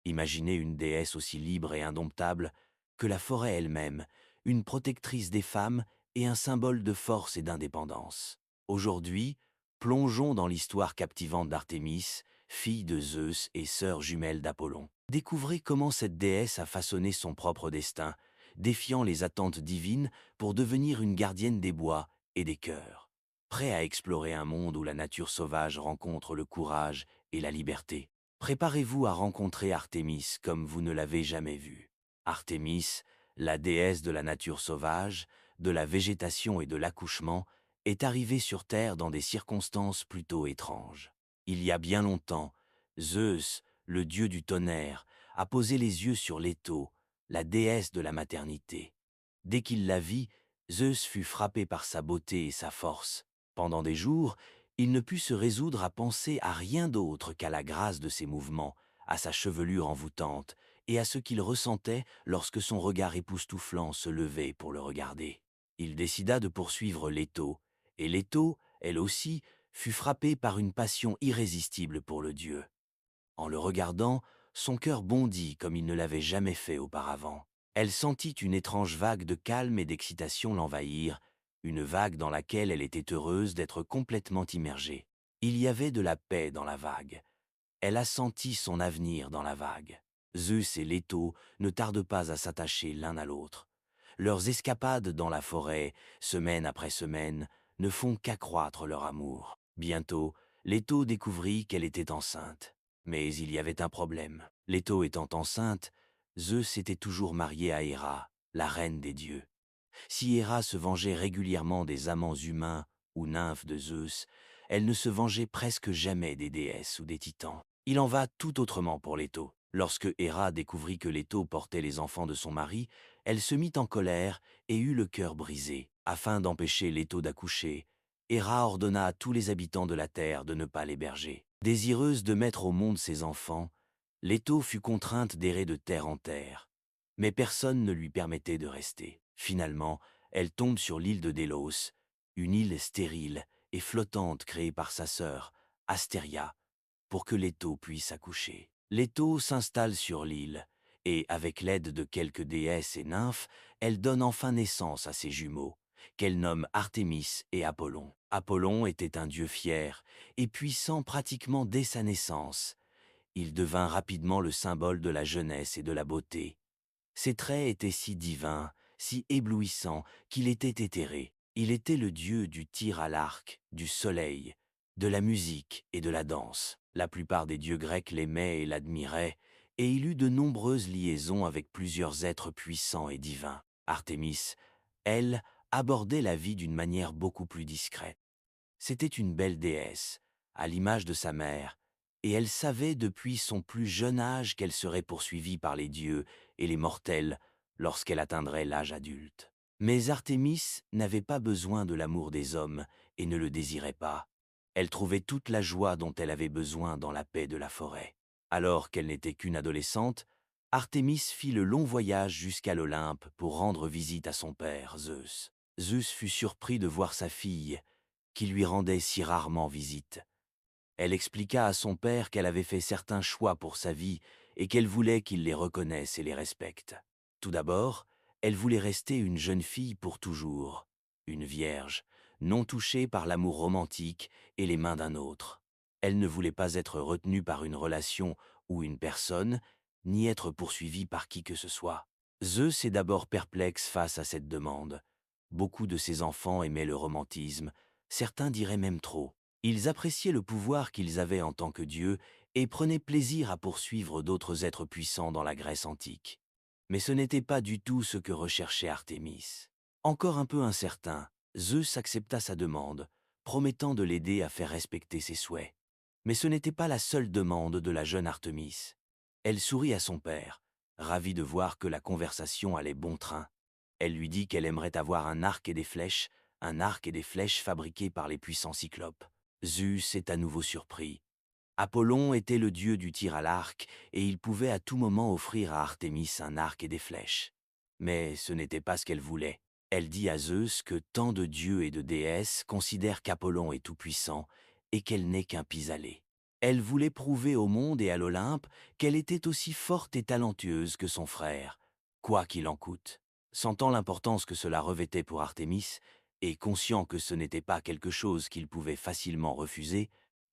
Imaginez une déesse aussi libre et indomptable que la forêt elle-même, une protectrice des femmes et un symbole de force et d'indépendance. Aujourd'hui, plongeons dans l'histoire captivante d'Artémis, fille de Zeus et sœur jumelle d'Apollon. Découvrez comment cette déesse a façonné son propre destin, défiant les attentes divines pour devenir une gardienne des bois et des cœurs. Prêt à explorer un monde où la nature sauvage rencontre le courage et la liberté. Préparez-vous à rencontrer Artémis comme vous ne l'avez jamais vue. Artémis, la déesse de la nature sauvage, de la végétation et de l'accouchement, est arrivée sur Terre dans des circonstances plutôt étranges. Il y a bien longtemps, Zeus, le dieu du tonnerre, a posé les yeux sur Léto, la déesse de la maternité. Dès qu'il la vit, Zeus fut frappé par sa beauté et sa force. Pendant des jours, il ne put se résoudre à penser à rien d'autre qu'à la grâce de ses mouvements, à sa chevelure envoûtante et à ce qu'il ressentait lorsque son regard époustouflant se levait pour le regarder. Il décida de poursuivre Léto, et Léto, elle aussi, fut frappée par une passion irrésistible pour le dieu. En le regardant, son cœur bondit comme il ne l'avait jamais fait auparavant. Elle sentit une étrange vague de calme et d'excitation l'envahir, une vague dans laquelle elle était heureuse d'être complètement immergée. Il y avait de la paix dans la vague. Elle a senti son avenir dans la vague. Zeus et Léto ne tardent pas à s'attacher l'un à l'autre. Leurs escapades dans la forêt, semaine après semaine, ne font qu'accroître leur amour. Bientôt, Léto découvrit qu'elle était enceinte. Mais il y avait un problème. Léto étant enceinte, Zeus était toujours marié à Héra, la reine des dieux. Si Héra se vengeait régulièrement des amants humains ou nymphes de Zeus, elle ne se vengeait presque jamais des déesses ou des titans. Il en va tout autrement pour Léto. Lorsque Héra découvrit que Léto portait les enfants de son mari, elle se mit en colère et eut le cœur brisé. Afin d'empêcher Léto d'accoucher, Héra ordonna à tous les habitants de la terre de ne pas l'héberger. Désireuse de mettre au monde ses enfants, Léto fut contrainte d'errer de terre en terre. Mais personne ne lui permettait de rester. Finalement, elle tombe sur l'île de Délos, une île stérile et flottante créée par sa sœur, Astéria, pour que Léto puisse accoucher. Léto s'installe sur l'île, et avec l'aide de quelques déesses et nymphes, elle donne enfin naissance à ses jumeaux, qu'elle nomme Artémis et Apollon. Apollon était un dieu fier et puissant pratiquement dès sa naissance. Il devint rapidement le symbole de la jeunesse et de la beauté. Ses traits étaient si divins, si éblouissants, qu'il était éthéré. Il était le dieu du tir à l'arc, du soleil, de la musique et de la danse. La plupart des dieux grecs l'aimaient et l'admiraient, et il eut de nombreuses liaisons avec plusieurs êtres puissants et divins. Artémis, elle, abordait la vie d'une manière beaucoup plus discrète. C'était une belle déesse, à l'image de sa mère, et elle savait depuis son plus jeune âge qu'elle serait poursuivie par les dieux et les mortels lorsqu'elle atteindrait l'âge adulte. Mais Artémis n'avait pas besoin de l'amour des hommes et ne le désirait pas. Elle trouvait toute la joie dont elle avait besoin dans la paix de la forêt. Alors qu'elle n'était qu'une adolescente, Artémis fit le long voyage jusqu'à l'Olympe pour rendre visite à son père, Zeus. Zeus fut surpris de voir sa fille, qui lui rendait si rarement visite. Elle expliqua à son père qu'elle avait fait certains choix pour sa vie et qu'elle voulait qu'il les reconnaisse et les respecte. Tout d'abord, elle voulait rester une jeune fille pour toujours, une vierge, non touchée par l'amour romantique et les mains d'un autre. Elle ne voulait pas être retenue par une relation ou une personne, ni être poursuivie par qui que ce soit. Zeus est d'abord perplexe face à cette demande. Beaucoup de ses enfants aimaient le romantisme, certains diraient même trop. Ils appréciaient le pouvoir qu'ils avaient en tant que dieux et prenaient plaisir à poursuivre d'autres êtres puissants dans la Grèce antique. Mais ce n'était pas du tout ce que recherchait Artémis. Encore un peu incertain, Zeus accepta sa demande, promettant de l'aider à faire respecter ses souhaits. Mais ce n'était pas la seule demande de la jeune Artémis. Elle sourit à son père, ravie de voir que la conversation allait bon train. Elle lui dit qu'elle aimerait avoir un arc et des flèches fabriqués par les puissants cyclopes. Zeus est à nouveau surpris. Apollon était le dieu du tir à l'arc et il pouvait à tout moment offrir à Artémis un arc et des flèches. Mais ce n'était pas ce qu'elle voulait. Elle dit à Zeus que tant de dieux et de déesses considèrent qu'Apollon est tout-puissant et qu'elle n'est qu'un pis-aller. Elle voulait prouver au monde et à l'Olympe qu'elle était aussi forte et talentueuse que son frère, quoi qu'il en coûte. Sentant l'importance que cela revêtait pour Artémis, et conscient que ce n'était pas quelque chose qu'il pouvait facilement refuser,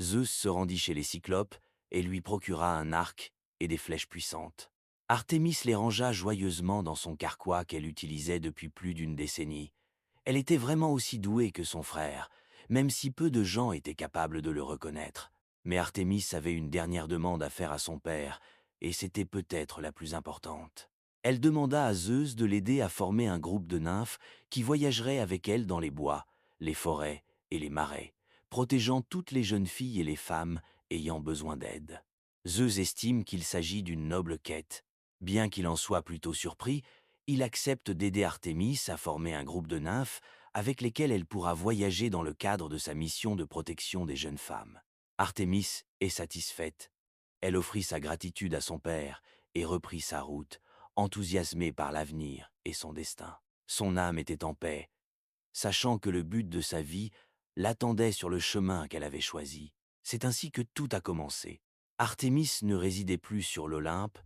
Zeus se rendit chez les Cyclopes et lui procura un arc et des flèches puissantes. Artémis les rangea joyeusement dans son carquois qu'elle utilisait depuis plus d'une décennie. Elle était vraiment aussi douée que son frère, même si peu de gens étaient capables de le reconnaître. Mais Artémis avait une dernière demande à faire à son père, et c'était peut-être la plus importante. Elle demanda à Zeus de l'aider à former un groupe de nymphes qui voyagerait avec elle dans les bois, les forêts et les marais, protégeant toutes les jeunes filles et les femmes ayant besoin d'aide. Zeus estime qu'il s'agit d'une noble quête. Bien qu'il en soit plutôt surpris, il accepte d'aider Artémis à former un groupe de nymphes avec lesquelles elle pourra voyager dans le cadre de sa mission de protection des jeunes femmes. Artémis est satisfaite. Elle offrit sa gratitude à son père et reprit sa route, enthousiasmée par l'avenir et son destin. Son âme était en paix, sachant que le but de sa vie l'attendait sur le chemin qu'elle avait choisi. C'est ainsi que tout a commencé. Artémis ne résidait plus sur l'Olympe,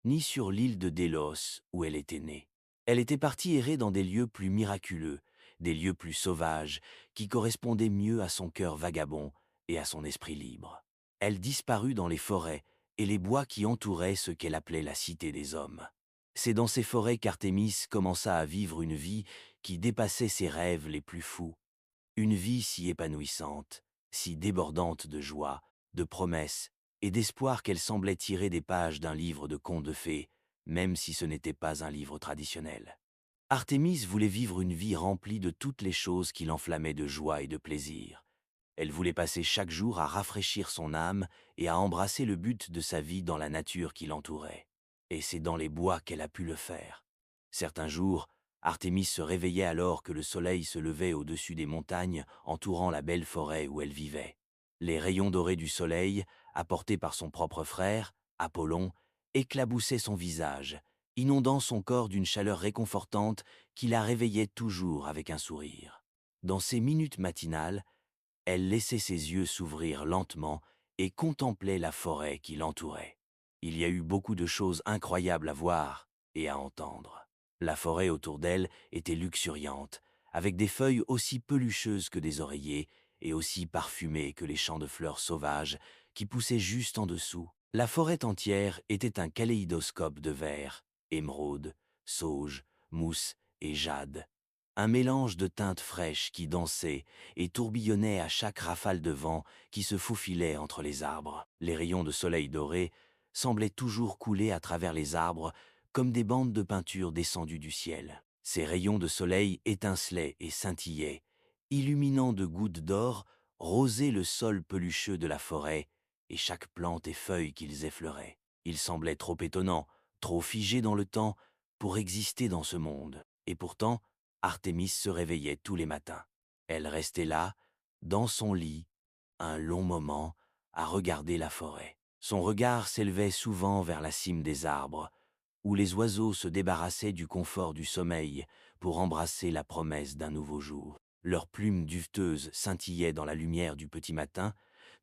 ni sur l'île de Délos où elle était née. Elle était partie errer dans des lieux plus miraculeux, des lieux plus sauvages, qui correspondaient mieux à son cœur vagabond et à son esprit libre. Elle disparut dans les forêts et les bois qui entouraient ce qu'elle appelait la cité des hommes. C'est dans ces forêts qu'Artémis commença à vivre une vie qui dépassait ses rêves les plus fous, une vie si épanouissante, si débordante de joie, de promesses et d'espoir qu'elle semblait tirer des pages d'un livre de contes de fées, même si ce n'était pas un livre traditionnel. Artémis voulait vivre une vie remplie de toutes les choses qui l'enflammaient de joie et de plaisir. Elle voulait passer chaque jour à rafraîchir son âme et à embrasser le but de sa vie dans la nature qui l'entourait. Et c'est dans les bois qu'elle a pu le faire. Certains jours, Artémis se réveillait alors que le soleil se levait au-dessus des montagnes entourant la belle forêt où elle vivait. Les rayons dorés du soleil, apportés par son propre frère, Apollon, éclaboussaient son visage, inondant son corps d'une chaleur réconfortante qui la réveillait toujours avec un sourire. Dans ces minutes matinales, elle laissait ses yeux s'ouvrir lentement et contemplait la forêt qui l'entourait. Il y a eu beaucoup de choses incroyables à voir et à entendre. La forêt autour d'elle était luxuriante, avec des feuilles aussi pelucheuses que des oreillers et aussi parfumées que les champs de fleurs sauvages qui poussaient juste en dessous. La forêt entière était un kaléidoscope de vert, émeraude, sauge, mousse et jade. Un mélange de teintes fraîches qui dansaient et tourbillonnaient à chaque rafale de vent qui se faufilait entre les arbres. Les rayons de soleil doré semblaient toujours couler à travers les arbres comme des bandes de peinture descendues du ciel. Ces rayons de soleil étincelaient et scintillaient, illuminant de gouttes d'or, rosaient le sol pelucheux de la forêt et chaque plante et feuille qu'ils effleuraient. Ils semblaient trop étonnants, trop figés dans le temps pour exister dans ce monde. Et pourtant, Artémis se réveillait tous les matins. Elle restait là, dans son lit, un long moment, à regarder la forêt. Son regard s'élevait souvent vers la cime des arbres, où les oiseaux se débarrassaient du confort du sommeil pour embrasser la promesse d'un nouveau jour. Leurs plumes duveteuses scintillaient dans la lumière du petit matin,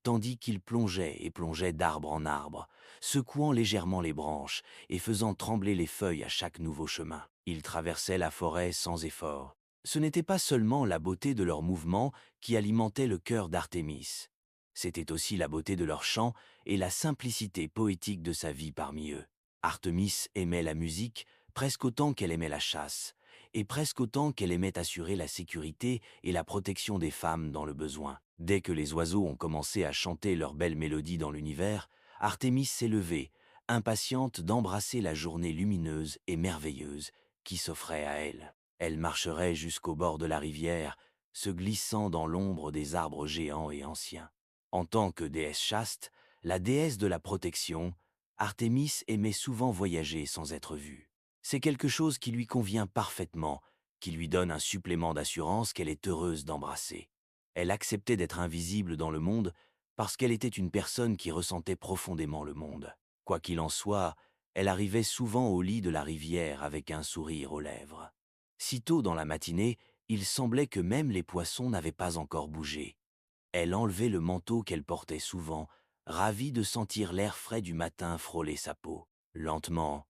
tandis qu'ils plongeaient et plongeaient d'arbre en arbre, secouant légèrement les branches et faisant trembler les feuilles à chaque nouveau chemin. Ils traversaient la forêt sans effort. Ce n'était pas seulement la beauté de leurs mouvements qui alimentait le cœur d'Artémis. C'était aussi la beauté de leurs chants et la simplicité poétique de sa vie parmi eux. Artémis aimait la musique presque autant qu'elle aimait la chasse, et presque autant qu'elle aimait assurer la sécurité et la protection des femmes dans le besoin. Dès que les oiseaux ont commencé à chanter leurs belles mélodies dans l'univers, Artémis s'est levée, impatiente d'embrasser la journée lumineuse et merveilleuse qui s'offrait à elle. Elle marcherait jusqu'au bord de la rivière, se glissant dans l'ombre des arbres géants et anciens. En tant que déesse chaste, la déesse de la protection, Artémis aimait souvent voyager sans être vue. C'est quelque chose qui lui convient parfaitement, qui lui donne un supplément d'assurance qu'elle est heureuse d'embrasser. Elle acceptait d'être invisible dans le monde parce qu'elle était une personne qui ressentait profondément le monde. Quoi qu'il en soit, elle arrivait souvent au lit de la rivière avec un sourire aux lèvres. Sitôt dans la matinée, il semblait que même les poissons n'avaient pas encore bougé. Elle enlevait le manteau qu'elle portait souvent, ravie de sentir l'air frais du matin frôler sa peau. Lentement,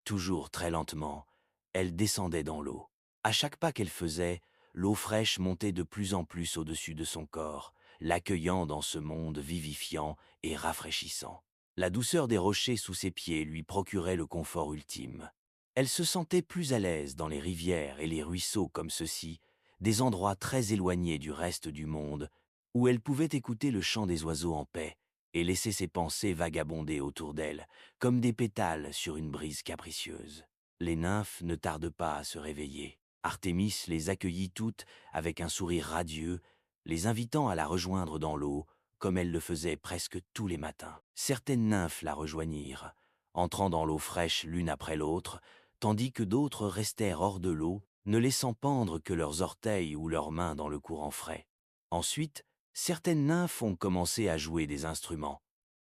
toujours très lentement, elle descendait dans l'eau. À chaque pas qu'elle faisait, l'eau fraîche montait de plus en plus au-dessus de son corps, l'accueillant dans ce monde vivifiant et rafraîchissant. La douceur des rochers sous ses pieds lui procurait le confort ultime. Elle se sentait plus à l'aise dans les rivières et les ruisseaux comme ceux-ci, des endroits très éloignés du reste du monde, où elle pouvait écouter le chant des oiseaux en paix et laisser ses pensées vagabonder autour d'elle, comme des pétales sur une brise capricieuse. Les nymphes ne tardent pas à se réveiller. Artémis les accueillit toutes avec un sourire radieux, les invitant à la rejoindre dans l'eau, comme elle le faisait presque tous les matins. Certaines nymphes la rejoignirent, entrant dans l'eau fraîche l'une après l'autre, tandis que d'autres restèrent hors de l'eau, ne laissant pendre que leurs orteils ou leurs mains dans le courant frais. Ensuite, certaines nymphes ont commencé à jouer des instruments.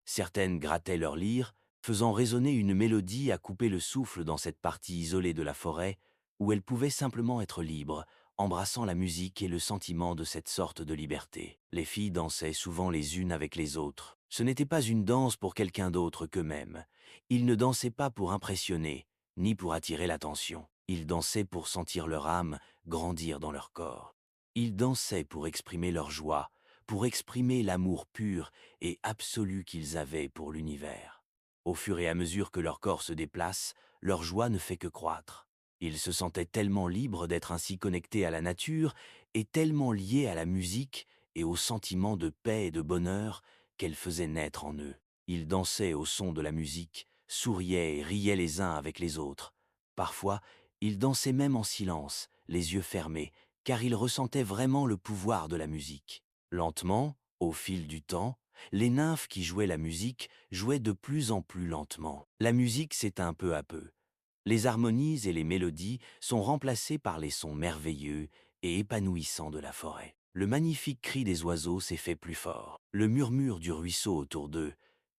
Certaines grattaient leur lyre, faisant résonner une mélodie à couper le souffle dans cette partie isolée de la forêt, où elles pouvaient simplement être libres, embrassant la musique et le sentiment de cette sorte de liberté. Les filles dansaient souvent les unes avec les autres. Ce n'était pas une danse pour quelqu'un d'autre qu'eux-mêmes. Ils ne dansaient pas pour impressionner, ni pour attirer l'attention. Ils dansaient pour sentir leur âme grandir dans leur corps. Ils dansaient pour exprimer leur joie, pour exprimer l'amour pur et absolu qu'ils avaient pour l'univers. Au fur et à mesure que leur corps se déplace, leur joie ne fait que croître. Ils se sentaient tellement libres d'être ainsi connectés à la nature et tellement liés à la musique et au sentiment de paix et de bonheur qu'elle faisait naître en eux. Ils dansaient au son de la musique, souriaient et riaient les uns avec les autres. Parfois, ils dansaient même en silence, les yeux fermés, car ils ressentaient vraiment le pouvoir de la musique. Lentement, au fil du temps, les nymphes qui jouaient la musique jouaient de plus en plus lentement. La musique s'éteint peu à peu. Les harmonies et les mélodies sont remplacées par les sons merveilleux et épanouissants de la forêt. Le magnifique cri des oiseaux s'est fait plus fort. Le murmure du ruisseau autour d'eux,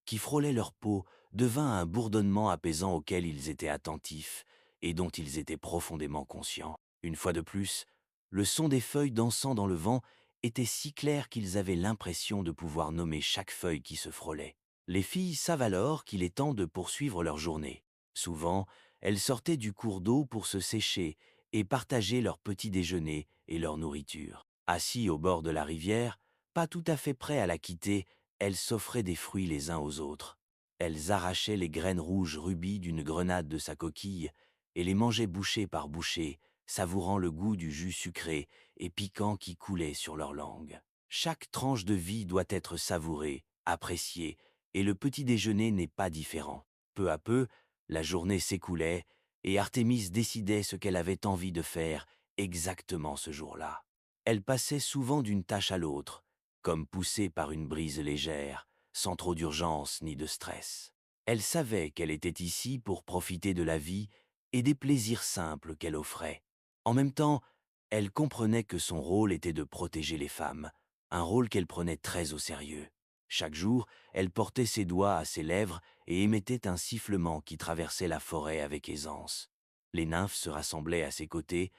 qui frôlait leur peau, devint un bourdonnement apaisant auquel ils étaient attentifs et dont ils étaient profondément conscients. Une fois de plus, le son des feuilles dansant dans le vent était si clair qu'ils avaient l'impression de pouvoir nommer chaque feuille qui se frôlait. Les filles savent alors qu'il est temps de poursuivre leur journée. Souvent, elles sortaient du cours d'eau pour se sécher et partager leur petit déjeuner et leur nourriture. Assis au bord de la rivière, pas tout à fait prêts à la quitter, elles s'offraient des fruits les uns aux autres. Elles arrachaient les graines rouges rubis d'une grenade de sa coquille et les mangeaient bouchée par bouchée, savourant le goût du jus sucré et piquant qui coulait sur leur langue. Chaque tranche de vie doit être savourée, appréciée, et le petit déjeuner n'est pas différent. Peu à peu, la journée s'écoulait et Artémis décidait ce qu'elle avait envie de faire exactement ce jour-là. Elle passait souvent d'une tâche à l'autre, comme poussée par une brise légère, sans trop d'urgence ni de stress. Elle savait qu'elle était ici pour profiter de la vie et des plaisirs simples qu'elle offrait. En même temps, elle comprenait que son rôle était de protéger les femmes, un rôle qu'elle prenait très au sérieux. Chaque jour, elle portait ses doigts à ses lèvres et émettait un sifflement qui traversait la forêt avec aisance. Les nymphes se rassemblaient à ses côtés,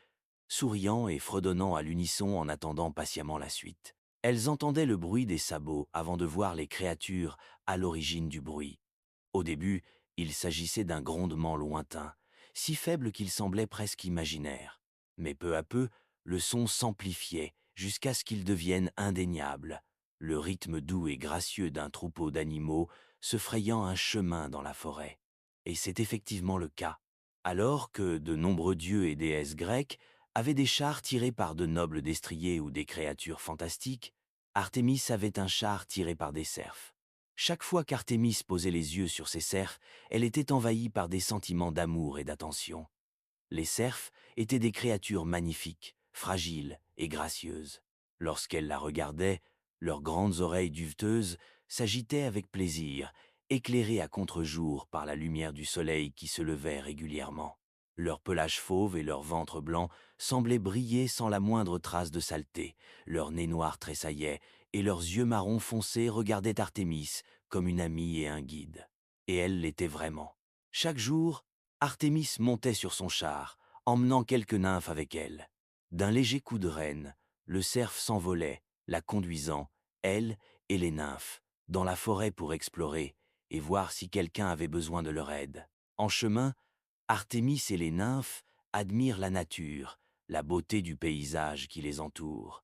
souriant et fredonnant à l'unisson en attendant patiemment la suite. Elles entendaient le bruit des sabots avant de voir les créatures à l'origine du bruit. Au début, il s'agissait d'un grondement lointain, si faible qu'il semblait presque imaginaire. Mais peu à peu, le son s'amplifiait jusqu'à ce qu'il devienne indéniable, le rythme doux et gracieux d'un troupeau d'animaux se frayant un chemin dans la forêt. Et c'est effectivement le cas. Alors que de nombreux dieux et déesses grecs avaient des chars tirés par de nobles destriers ou des créatures fantastiques, Artémis avait un char tiré par des cerfs. Chaque fois qu'Artémis posait les yeux sur ces cerfs, elle était envahie par des sentiments d'amour et d'attention. Les cerfs étaient des créatures magnifiques, fragiles et gracieuses. Lorsqu'elle la regardait, leurs grandes oreilles duveteuses s'agitaient avec plaisir, éclairées à contre-jour par la lumière du soleil qui se levait régulièrement. Leur pelage fauve et leur ventre blanc semblaient briller sans la moindre trace de saleté, leur nez noir tressaillait, et leurs yeux marron foncé regardaient Artémis comme une amie et un guide. Et elle l'était vraiment. Chaque jour, Artémis montait sur son char, emmenant quelques nymphes avec elle. D'un léger coup de renne, le cerf s'envolait, la conduisant, elle et les nymphes, dans la forêt pour explorer et voir si quelqu'un avait besoin de leur aide. En chemin, Artémis et les nymphes admirent la nature, la beauté du paysage qui les entoure.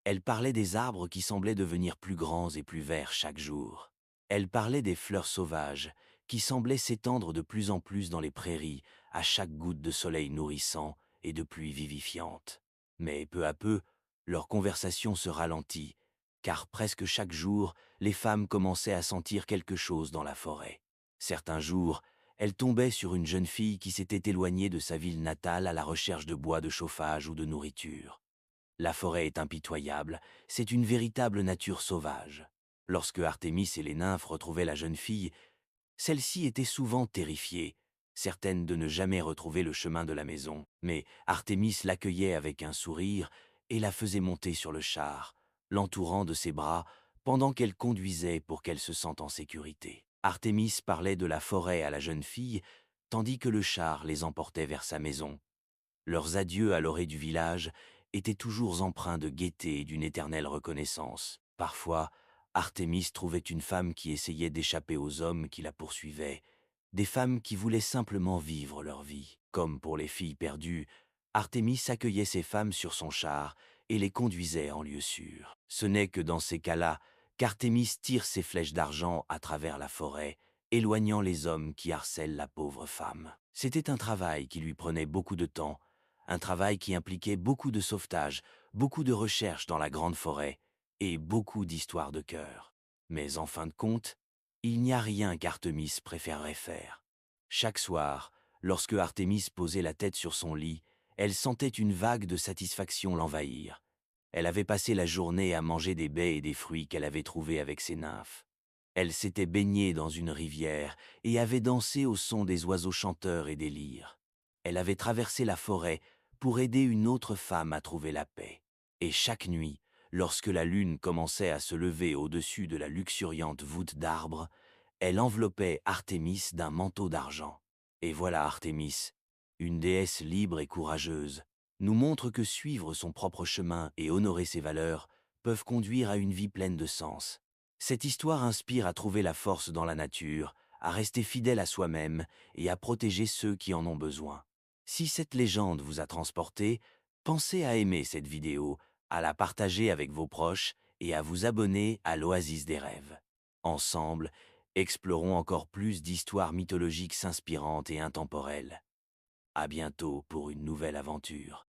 Elle parlait des arbres qui semblaient devenir plus grands et plus verts chaque jour. Elle parlait des fleurs sauvages qui semblaient s'étendre de plus en plus dans les prairies à chaque goutte de soleil nourrissant et de pluie vivifiante. Mais peu à peu, leur conversation se ralentit, car presque chaque jour, les femmes commençaient à sentir quelque chose dans la forêt. Certains jours, elles tombaient sur une jeune fille qui s'était éloignée de sa ville natale à la recherche de bois de chauffage ou de nourriture. La forêt est impitoyable, c'est une véritable nature sauvage. Lorsque Artémis et les nymphes retrouvaient la jeune fille, celle-ci était souvent terrifiée, certaine de ne jamais retrouver le chemin de la maison. Mais Artémis l'accueillait avec un sourire et la faisait monter sur le char, l'entourant de ses bras pendant qu'elle conduisait pour qu'elle se sente en sécurité. Artémis parlait de la forêt à la jeune fille, tandis que le char les emportait vers sa maison. Leurs adieux à l'orée du village étaient toujours empreints de gaieté et d'une éternelle reconnaissance. Parfois, Artémis trouvait une femme qui essayait d'échapper aux hommes qui la poursuivaient, des femmes qui voulaient simplement vivre leur vie. Comme pour les filles perdues, Artémis accueillait ces femmes sur son char et les conduisait en lieu sûr. Ce n'est que dans ces cas-là qu'Artémis tire ses flèches d'argent à travers la forêt, éloignant les hommes qui harcèlent la pauvre femme. C'était un travail qui lui prenait beaucoup de temps, un travail qui impliquait beaucoup de sauvetage, beaucoup de recherche dans la grande forêt et beaucoup d'histoires de cœur. Mais en fin de compte, il n'y a rien qu'Artémis préférerait faire. Chaque soir, lorsque Artémis posait la tête sur son lit, elle sentait une vague de satisfaction l'envahir. Elle avait passé la journée à manger des baies et des fruits qu'elle avait trouvés avec ses nymphes. Elle s'était baignée dans une rivière et avait dansé au son des oiseaux chanteurs et des lyres. Elle avait traversé la forêt pour aider une autre femme à trouver la paix. Et chaque nuit, lorsque la lune commençait à se lever au-dessus de la luxuriante voûte d'arbres, elle enveloppait Artémis d'un manteau d'argent. Et voilà Artémis, une déesse libre et courageuse, nous montre que suivre son propre chemin et honorer ses valeurs peuvent conduire à une vie pleine de sens. Cette histoire inspire à trouver la force dans la nature, à rester fidèle à soi-même et à protéger ceux qui en ont besoin. Si cette légende vous a transporté, pensez à aimer cette vidéo, à la partager avec vos proches et à vous abonner à l'Oasis des rêves. Ensemble, explorons encore plus d'histoires mythologiques inspirantes et intemporelles. À bientôt pour une nouvelle aventure.